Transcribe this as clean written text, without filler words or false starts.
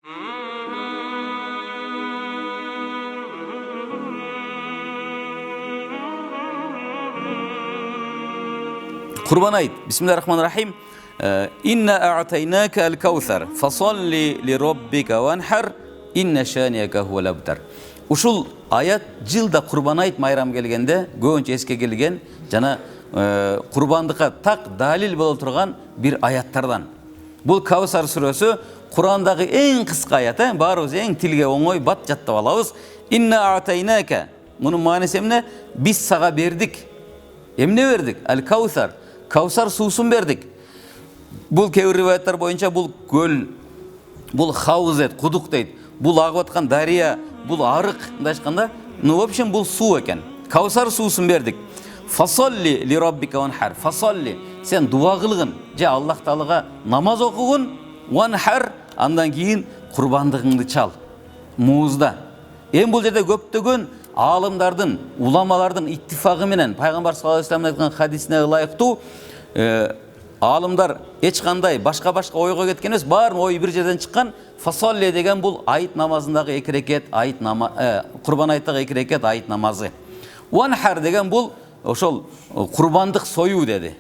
Kurban ayt. Bismillahirrahmanirrahim. İnna a'taynaka el-kawthar fasalli li rabbika wanhar inna şaniyaka huvel abtar. Uşul ayat жылда Kurban ayt майрам келгенде көбүнчө эске келген жана курбандыкка так далил боло турган бир аяттардан. Бул Кавсар сүрөсү Курандагы эң кыска аят, баарыбыз эң тилге оңой бат жаттап алабыз. Инна a'taynaka. Мунун мааниси эмне? Биз сага бердик. Эмне бердик? Ал-Кавсар. Кавсар суусун бердик. Бул кээ бир риваяттар боюнча бул көл, бул хауз дейт, кудук дейт. Бул агып аткан дария, бул арык, мындай айтканда, в общем бул суу экен. Кавсар суусун бердик. Фасалли ли раббика ванхар. Фасалли, сен дуа кылгын, же Аллах Таалага намаз окугун, ванхар, андан кийин курбандыгыңды чал. Муузда. Эми бул жерде көптөгөн алымдардын, уламалардын иттифагы менен пайгамбар саллаллаху алейхи вассалам айткан хадисине ылайыктуу алымдар эч кандай башка ойго кеткен эмес, баарын ой бир жерден чыккан. Фасалли деген бул айт намазындагы 2 рекет, айт намазы, курбан айттагы 2 рекет айт намазы. Ванхар деген бул ошол курбандык союу деди.